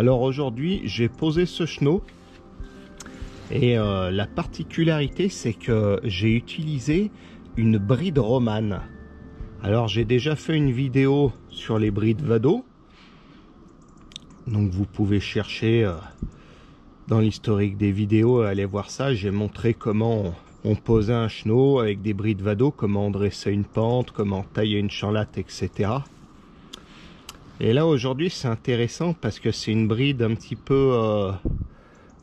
Alors aujourd'hui, j'ai posé ce chenot et la particularité, c'est que j'ai utilisé une bride romane. Alors j'ai déjà fait une vidéo sur les brides Vado, donc vous pouvez chercher dans l'historique des vidéos, aller voir ça. J'ai montré comment on posait un chenot avec des brides Vado, comment on dressait une pente, comment tailler une chanlatte, etc. Et là aujourd'hui c'est intéressant parce que c'est une bride un petit peu,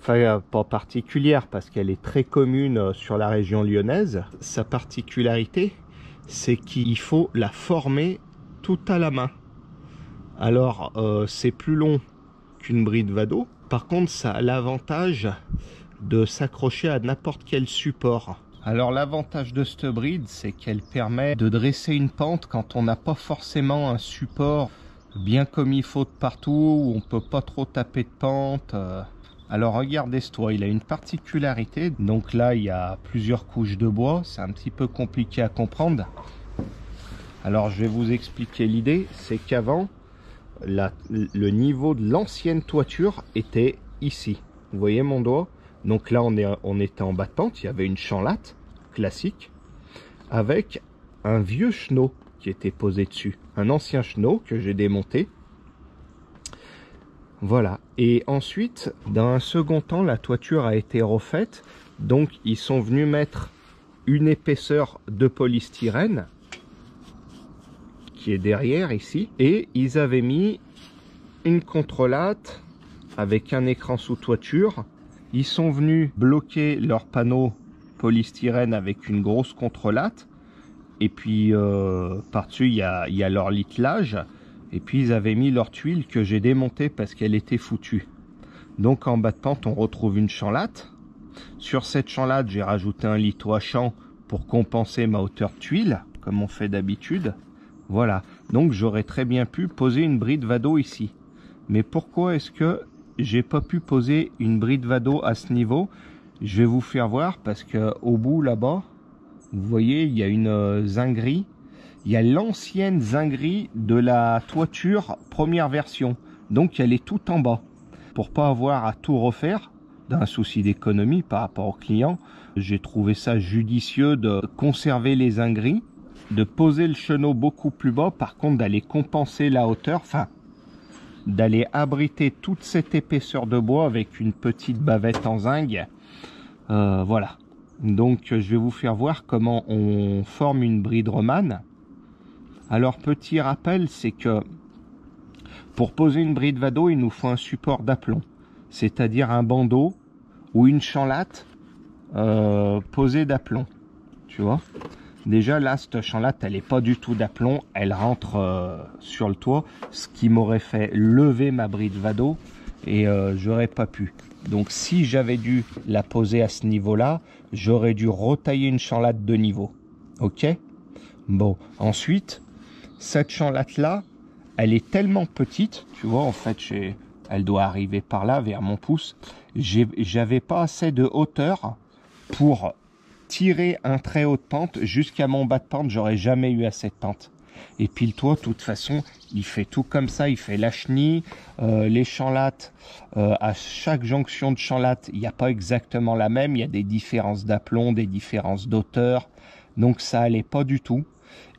enfin pas particulière parce qu'elle est très commune sur la région lyonnaise. Sa particularité, c'est qu'il faut la former tout à la main. Alors c'est plus long qu'une bride Vado. Par contre ça a l'avantage de s'accrocher à n'importe quel support. Alors l'avantage de cette bride, c'est qu'elle permet de dresser une pente quand on n'a pas forcément un support bien comme il faut de partout, où on peut pas trop taper de pente. Alors regardez ce toit, il a une particularité. Donc là il y a plusieurs couches de bois, c'est un petit peu compliqué à comprendre. Alors je vais vous expliquer l'idée. C'est qu'avant le niveau de l'ancienne toiture était ici. Vous voyez mon doigt? Donc là on était en bas de pente, il y avait une chanlatte classique avec un vieux chenot qui était posé dessus, un ancien chenot que j'ai démonté. Voilà. Et ensuite, dans un second temps, la toiture a été refaite. Donc ils sont venus mettre une épaisseur de polystyrène qui est derrière ici, et ils avaient mis une contrelatte avec un écran sous toiture. Ils sont venus bloquer leur panneau polystyrène avec une grosse contrelatte. Et puis par-dessus il y a leur littelage. Et puis ils avaient mis leur tuile que j'ai démontée parce qu'elle était foutue. Donc en bas de pente on retrouve une chanlatte. Sur cette chanlatte j'ai rajouté un lito à champ pour compenser ma hauteur de tuile, comme on fait d'habitude. Voilà, donc j'aurais très bien pu poser une bride Vado ici. Mais pourquoi est-ce que j'ai pas pu poser une bride Vado à ce niveau? Je vais vous faire voir, parce que au bout là-bas, vous voyez, il y a une zinguerie. Il y a l'ancienne zinguerie de la toiture première version. Donc elle est tout en bas. Pour pas avoir à tout refaire, d'un souci d'économie par rapport au client, j'ai trouvé ça judicieux de conserver les zingueries, de poser le chenot beaucoup plus bas, par contre d'aller compenser la hauteur, enfin d'aller abriter toute cette épaisseur de bois avec une petite bavette en zinc. Voilà. Donc je vais vous faire voir comment on forme une bride romane. Alors petit rappel, c'est que pour poser une bride Vado, il nous faut un support d'aplomb, c'est-à-dire un bandeau ou une chanlatte posée d'aplomb. Tu vois, déjà là cette chanlatte elle n'est pas du tout d'aplomb, elle rentre sur le toit, ce qui m'aurait fait lever ma bride Vado et j'aurais pas pu. Donc si j'avais dû la poser à ce niveau-là, j'aurais dû retailler une chanlatte de niveau. Ok? Bon, ensuite, cette chanlatte-là, elle est tellement petite, tu vois, en fait, elle doit arriver par là, vers mon pouce. J'avais pas assez de hauteur pour tirer un très haut de pente jusqu'à mon bas de pente. J'aurais jamais eu assez de pente. Et puis le toit, de toute façon, il fait tout comme ça. Il fait la chenille, les chanlattes. À chaque jonction de chanlatte, il n'y a pas exactement la même. Il y a des différences d'aplomb, des différences d'auteur. Donc ça allait pas du tout.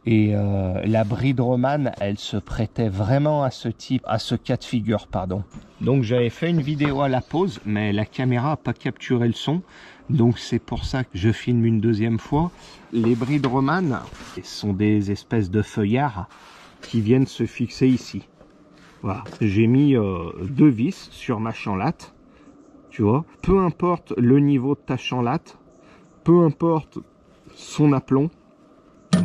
Et la bride romane, elle se prêtait vraiment à ce cas de figure, pardon. Donc j'avais fait une vidéo à la pause, mais la caméra n'a pas capturé le son. Donc c'est pour ça que je filme une deuxième fois. Les brides romanes sont des espèces de feuillards qui viennent se fixer ici. Voilà, j'ai mis 2 vis sur ma chanlatte. Tu vois, peu importe le niveau de ta chanlatte, peu importe son aplomb,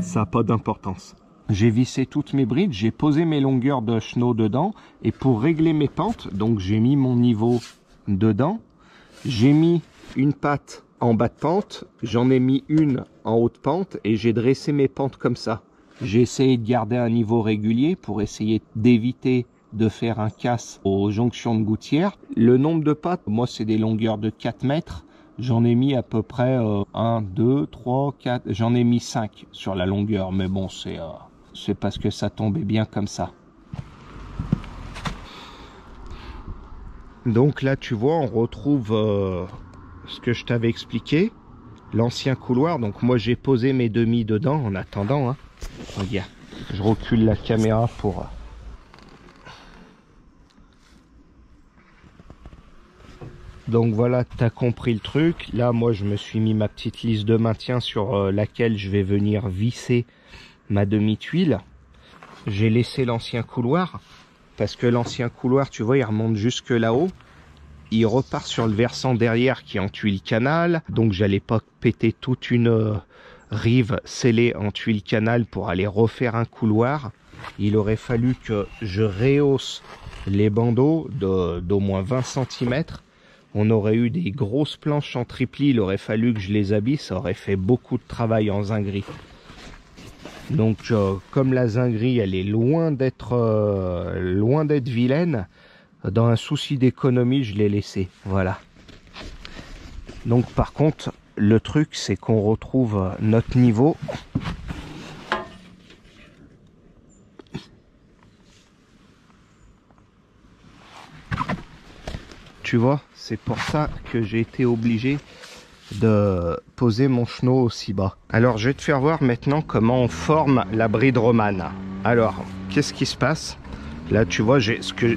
ça n'a pas d'importance. J'ai vissé toutes mes brides, j'ai posé mes longueurs de chenot dedans, et pour régler mes pentes, donc j'ai mis mon niveau dedans, j'ai mis une patte en bas de pente, j'en ai mis une en haut de pente, et j'ai dressé mes pentes comme ça. J'ai essayé de garder un niveau régulier pour essayer d'éviter de faire un casse aux jonctions de gouttière. Le nombre de pattes, moi c'est des longueurs de 4 mètres, j'en ai mis à peu près 1, 2, 3, 4, j'en ai mis 5 sur la longueur, mais bon c'est parce que ça tombait bien comme ça. Donc là tu vois, on retrouve ce que je t'avais expliqué, l'ancien couloir. Donc moi j'ai posé mes demi dedans en attendant, hein. Regarde, je recule la caméra pour... Donc voilà, tu as compris le truc. Là moi je me suis mis ma petite lisse de maintien sur laquelle je vais venir visser ma demi-tuile. J'ai laissé l'ancien couloir parce que l'ancien couloir, tu vois, il remonte jusque là-haut. Il repart sur le versant derrière qui est en tuile canal. Donc j'allais pas péter toute une rive scellée en tuile canal pour aller refaire un couloir. Il aurait fallu que je rehausse les bandeaux d'au moins 20 cm. On aurait eu des grosses planches en triplis. Il aurait fallu que je les habille. Ça aurait fait beaucoup de travail en zinguerie. Donc comme la zinguerie elle est loin d'être vilaine, dans un souci d'économie je l'ai laissé, voilà. Donc par contre le truc c'est qu'on retrouve notre niveau. Tu vois, c'est pour ça que j'ai été obligé de poser mon chenot aussi bas. Alors je vais te faire voir maintenant comment on forme la bride romane. Alors qu'est-ce qui se passe? Là tu vois,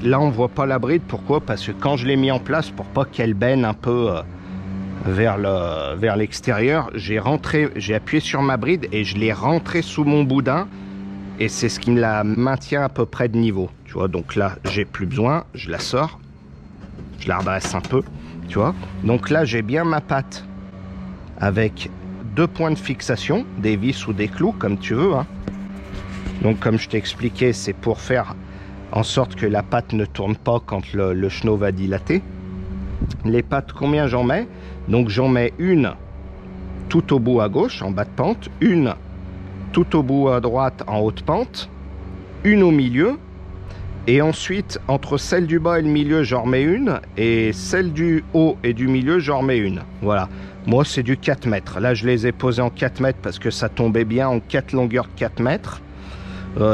là on voit pas la bride. Pourquoi? Parce que quand je l'ai mis en place, pour pas qu'elle baigne un peu vers l'extérieur, j'ai appuyé sur ma bride et je l'ai rentré sous mon boudin, et c'est ce qui me la maintient à peu près de niveau, tu vois. Donc là j'ai plus besoin, je la sors, je la redresse un peu, tu vois. Donc là j'ai bien ma patte avec 2 points de fixation, des vis ou des clous comme tu veux, hein. Donc comme je t'ai expliqué, c'est pour faire en sorte que la patte ne tourne pas quand le chenot va dilater. Les pattes, combien j'en mets? Donc j'en mets une tout au bout à gauche en bas de pente, une tout au bout à droite en haute pente, une au milieu, et ensuite entre celle du bas et le milieu j'en remets une, et celle du haut et du milieu j'en remets une. Voilà, moi c'est du 4 mètres. Là je les ai posés en 4 mètres parce que ça tombait bien en 4 longueurs de 4 mètres.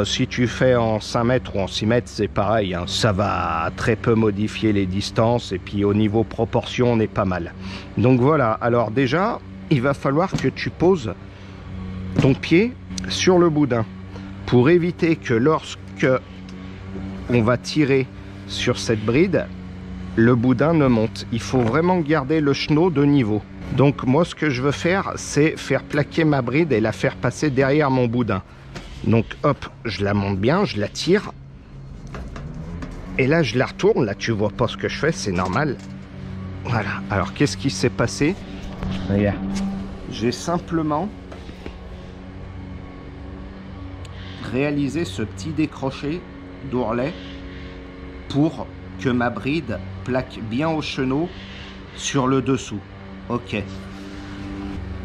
Si tu fais en 5 mètres ou en 6 mètres c'est pareil, hein. Ça va très peu modifier les distances, et puis au niveau proportion on est pas mal. Donc voilà, alors déjà il va falloir que tu poses ton pied sur le boudin pour éviter que lorsque on va tirer sur cette bride, le boudin ne monte. Il faut vraiment garder le chenot de niveau. Donc moi ce que je veux faire, c'est faire plaquer ma bride et la faire passer derrière mon boudin. Donc hop, je la monte bien, je la tire, et là je la retourne. Là tu vois pas ce que je fais, c'est normal. Voilà, alors qu'est-ce qui s'est passé? Regarde, j'ai simplement réalisé ce petit décroché d'ourlet pour que ma bride plaque bien au chenot sur le dessous. Ok.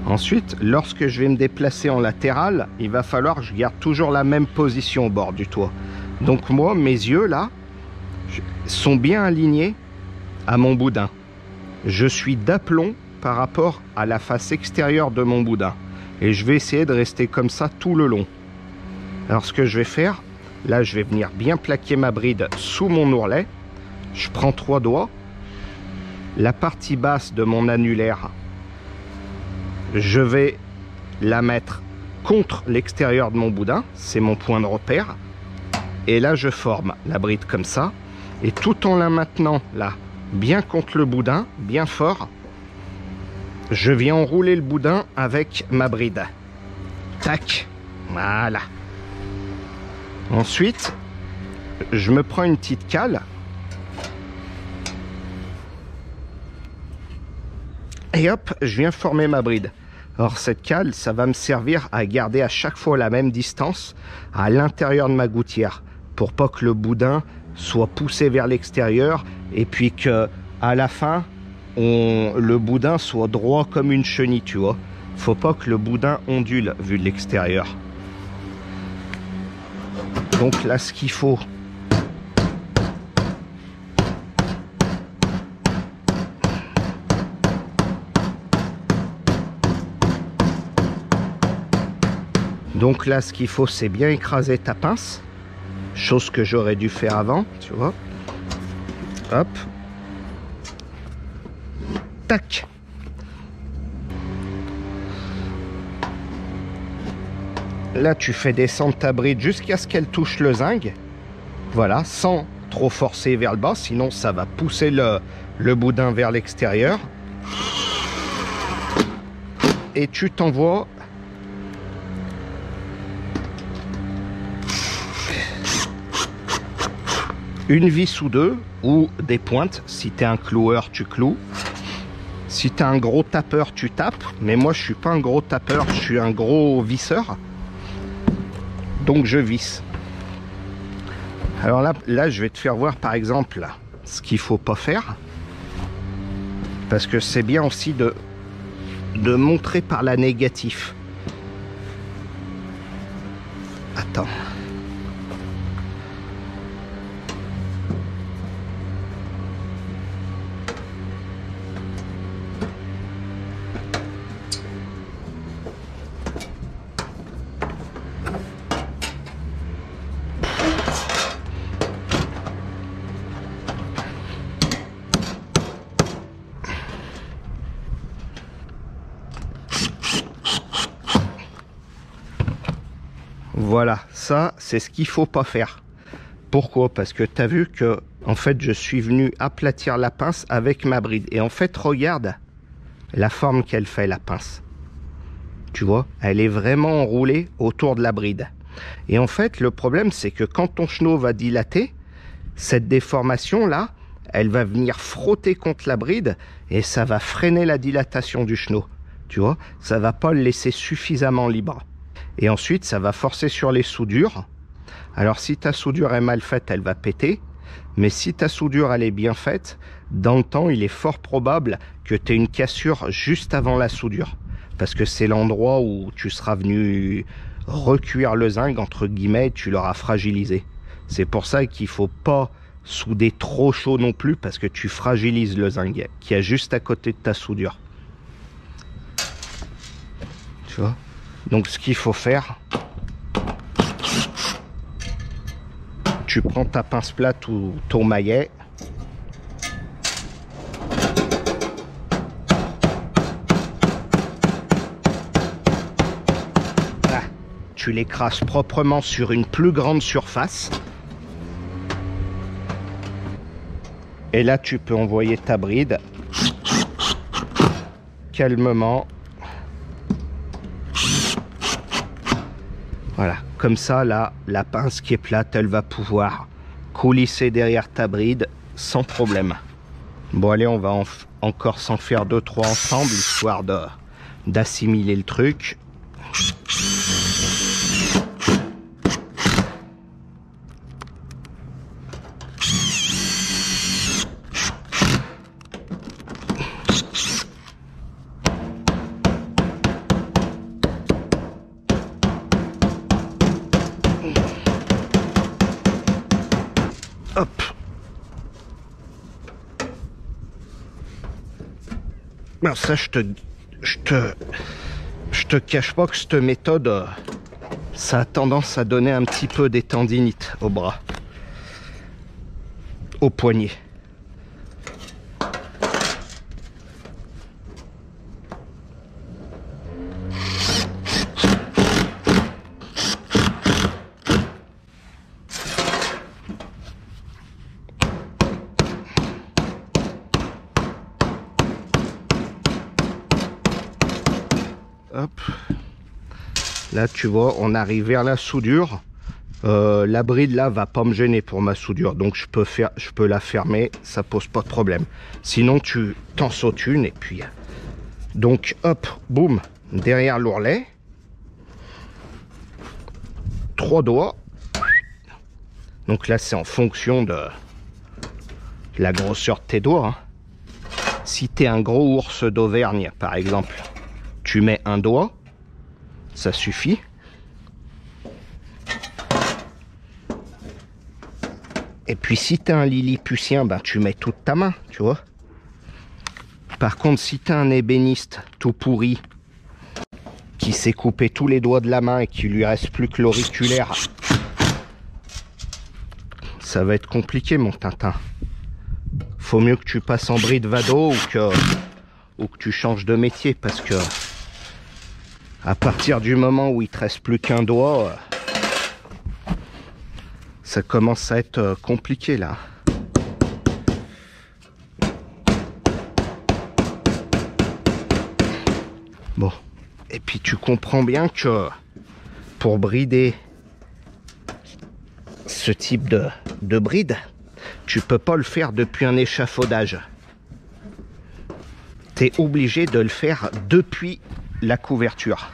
Ensuite, lorsque je vais me déplacer en latéral, il va falloir que je garde toujours la même position au bord du toit. Donc moi, mes yeux là sont bien alignés à mon boudin. Je suis d'aplomb par rapport à la face extérieure de mon boudin. Et je vais essayer de rester comme ça tout le long. Alors ce que je vais faire, là je vais venir bien plaquer ma bride sous mon ourlet. Je prends 3 doigts. La partie basse de mon annulaire, je vais la mettre contre l'extérieur de mon boudin, c'est mon point de repère. Et là je forme la bride comme ça, et tout en la maintenant là bien contre le boudin, bien fort, je viens enrouler le boudin avec ma bride. Tac, voilà. Ensuite je me prends une petite cale et hop, je viens former ma bride. Alors cette cale, ça va me servir à garder à chaque fois la même distance à l'intérieur de ma gouttière, pour pas que le boudin soit poussé vers l'extérieur, et puis que à la fin le boudin soit droit comme une chenille, tu vois. Faut pas que le boudin ondule vu de l'extérieur. Donc là ce qu'il faut, c'est bien écraser ta pince, chose que j'aurais dû faire avant, tu vois. Hop, Tac. Là, tu fais descendre ta bride jusqu'à ce qu'elle touche le zinc. Voilà, sans trop forcer vers le bas, sinon ça va pousser le boudin vers l'extérieur. Et tu t'envoies une vis ou deux, ou des pointes. Si tu es un cloueur, tu cloues. Si tu es un gros tapeur, tu tapes. Mais moi, je suis pas un gros tapeur, je suis un gros visseur. Donc je visse. Alors là, je vais te faire voir par exemple ce qu'il faut pas faire. Parce que c'est bien aussi de montrer par la négative. Attends. Voilà, ça c'est ce qu'il faut pas faire. Pourquoi? Parce que tu as vu que en fait je suis venu aplatir la pince avec ma bride. Et en fait regarde la forme qu'elle fait la pince. Tu vois, elle est vraiment enroulée autour de la bride. Et en fait le problème c'est que quand ton chenot va dilater, cette déformation là, elle va venir frotter contre la bride et ça va freiner la dilatation du chenot. Tu vois, ça va pas le laisser suffisamment libre. Et ensuite, ça va forcer sur les soudures. Alors, si ta soudure est mal faite, elle va péter. Mais si ta soudure, elle est bien faite, dans le temps, il est fort probable que tu aies une cassure juste avant la soudure. Parce que c'est l'endroit où tu seras venu recuire le zinc, entre guillemets, tu l'auras fragilisé. C'est pour ça qu'il ne faut pas souder trop chaud non plus, parce que tu fragilises le zinc qui est juste à côté de ta soudure. Tu vois ? Donc ce qu'il faut faire, tu prends ta pince plate ou ton maillet. Là, tu l'écrases proprement sur une plus grande surface. Et là, tu peux envoyer ta bride calmement. Voilà, comme ça, là, la pince qui est plate, elle va pouvoir coulisser derrière ta bride sans problème. Bon, allez, on va encore s'en faire 2-3 ensemble, histoire d'assimiler le truc. Hop. Alors ça, je te cache pas que cette méthode, ça a tendance à donner un petit peu des tendinites au bras, au poignet. Hop. Là tu vois, on arrive vers la soudure. La bride là va pas me gêner pour ma soudure, donc je peux la fermer, ça pose pas de problème. Sinon tu t'en sautes une et puis donc hop, boum, derrière l'ourlet, 3 doigts. Donc là c'est en fonction de la grosseur de tes doigts, hein. Si t'es un gros ours d'Auvergne par exemple, tu mets un doigt, ça suffit. Et puis si tu es un lilliputien, ben, tu mets toute ta main, tu vois. Par contre, si tu es un ébéniste tout pourri, qui s'est coupé tous les doigts de la main et qui lui reste plus que l'auriculaire, ça va être compliqué mon Tintin. Faut mieux que tu passes en bride vado ou que tu changes de métier, parce que à partir du moment où il te reste plus qu'un doigt, ça commence à être compliqué là. Bon, et puis tu comprends bien que pour brider ce type de bride, tu peux pas le faire depuis un échafaudage. Tu es obligé de le faire depuis la couverture.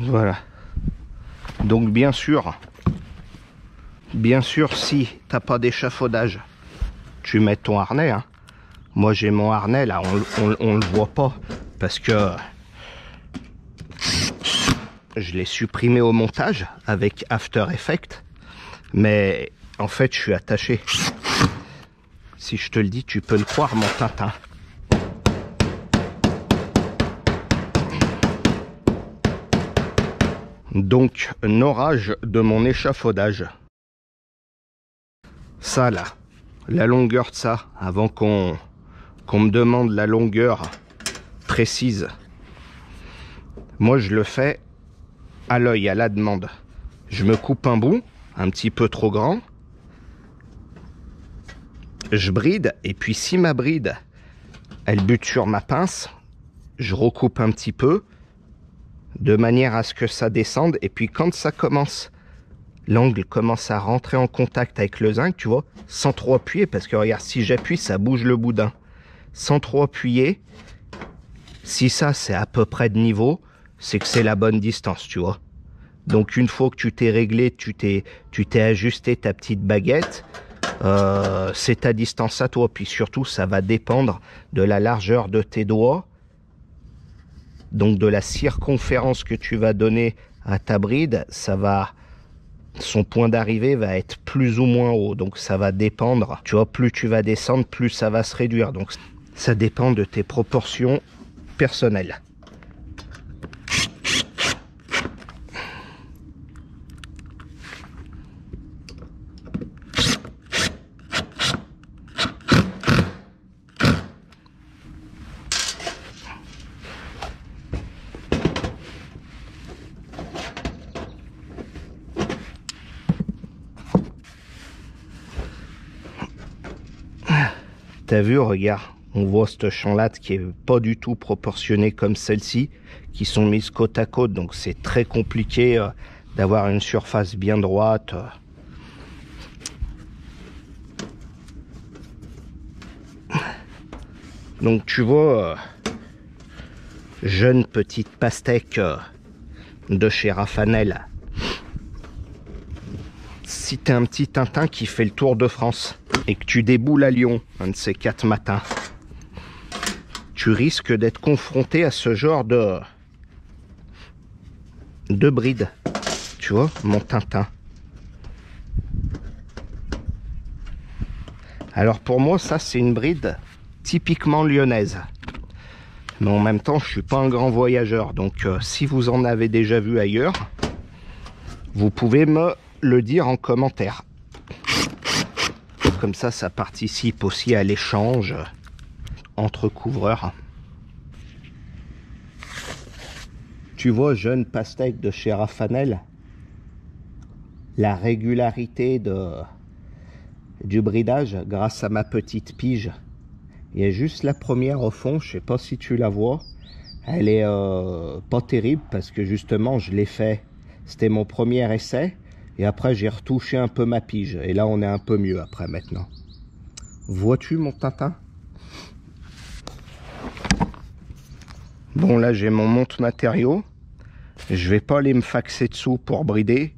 Voilà. Donc bien sûr, si t'as pas d'échafaudage, tu mets ton harnais. Hein. Moi j'ai mon harnais là, on le voit pas parce que je l'ai supprimé au montage avec After Effects, mais en fait je suis attaché. Si je te le dis, tu peux le croire, mon Tintin. Donc, norage de mon échafaudage. Ça là, la longueur de ça, avant qu'on me demande la longueur précise. Moi, je le fais à l'œil, à la demande. Je me coupe un bout, un petit peu trop grand. Je bride, et puis si ma bride, elle bute sur ma pince, je recoupe un petit peu, de manière à ce que ça descende, et puis quand ça commence, l'angle commence à rentrer en contact avec le zinc, tu vois, sans trop appuyer, parce que regarde, si j'appuie, ça bouge le boudin. Sans trop appuyer, si ça c'est à peu près de niveau, c'est que c'est la bonne distance, tu vois. Donc une fois que tu t'es réglé, tu t'es ajusté ta petite baguette, c'est ta distance à toi. Puis surtout, ça va dépendre de la largeur de tes doigts, donc de la circonférence que tu vas donner à ta bride. Son point d'arrivée va être plus ou moins haut, donc ça va dépendre. Tu vois, plus tu vas descendre, plus ça va se réduire. Donc ça dépend de tes proportions personnelles. T'as vu, regarde, on voit cette chanlatte qui est pas du tout proportionnée comme celle-ci, qui sont mises côte à côte, donc c'est très compliqué d'avoir une surface bien droite. Donc tu vois, jeune petite pastèque de chez Raffanel. Si t'es un petit Tintin qui fait le tour de France et que tu déboules à Lyon un de ces 4 matins, tu risques d'être confronté à ce genre de bride. Tu vois, mon Tintin. Alors pour moi, ça c'est une bride typiquement lyonnaise. Mais en même temps, je suis pas un grand voyageur. Donc si vous en avez déjà vu ailleurs, vous pouvez me le dire en commentaire. Comme ça participe aussi à l'échange entre couvreurs. Tu vois, jeune pastèque de chez Raffanel, la régularité du bridage grâce à ma petite pige. Il y a juste la première au fond, je sais pas si tu la vois. Elle est pas terrible parce que justement je l'ai fait, c'était mon premier essai. Et après, j'ai retouché un peu ma pige. Et là, on est un peu mieux après, maintenant. Vois-tu, mon Tintin? Bon, là, j'ai mon monte-matériaux. Je vais pas aller me faxer dessous pour brider.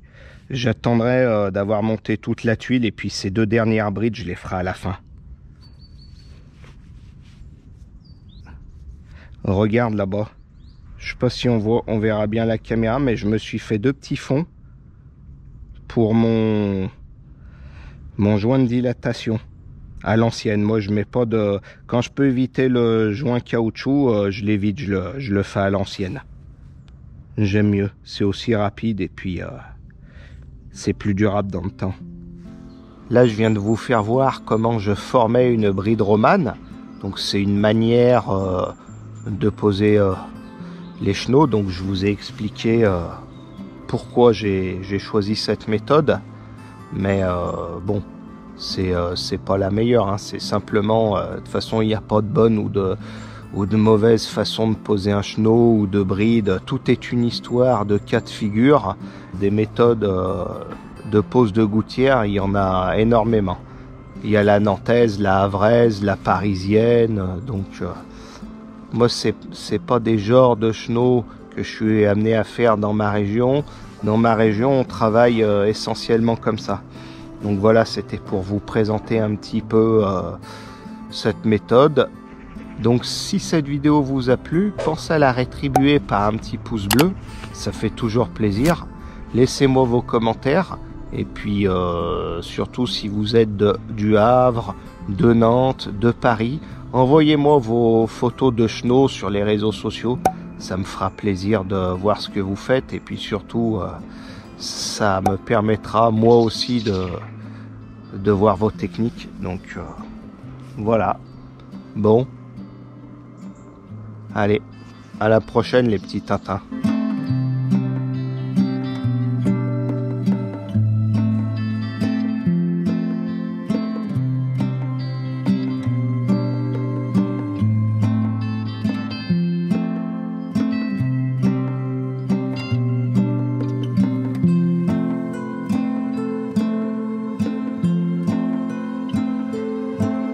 J'attendrai d'avoir monté toute la tuile. Et puis, ces 2 dernières brides, je les ferai à la fin. Regarde là-bas. Je sais pas si on verra bien la caméra, mais je me suis fait 2 petits fonds pour mon joint de dilatation à l'ancienne. Moi je mets pas de, quand je peux éviter le joint caoutchouc, je l'évite, je le fais à l'ancienne. J'aime mieux, c'est aussi rapide et puis c'est plus durable dans le temps. Là, je viens de vous faire voir comment je formais une bride romane. Donc c'est une manière de poser les chenaux. Donc je vous ai expliqué pourquoi j'ai choisi cette méthode. Mais bon, c'est pas la meilleure, hein. C'est simplement, de toute façon, il n'y a pas de bonne ou de mauvaise façon de poser un chenot ou de bride. Tout est une histoire de cas de figure. Des méthodes de pose de gouttière, il y en a énormément. Il y a la nantaise, la havraise, la parisienne. Donc moi, c'est pas des genres de chenot que je suis amené à faire dans ma région. Dans ma région, on travaille essentiellement comme ça. Donc voilà, c'était pour vous présenter un petit peu cette méthode. Donc si cette vidéo vous a plu, pensez à la rétribuer par un petit pouce bleu. Ça fait toujours plaisir. Laissez-moi vos commentaires. Et puis surtout, si vous êtes du Havre, de Nantes, de Paris, envoyez-moi vos photos de chenaux sur les réseaux sociaux. Ça me fera plaisir de voir ce que vous faites. Et puis surtout, ça me permettra moi aussi de voir vos techniques. Donc voilà. Bon. Allez, à la prochaine les petits Tintins.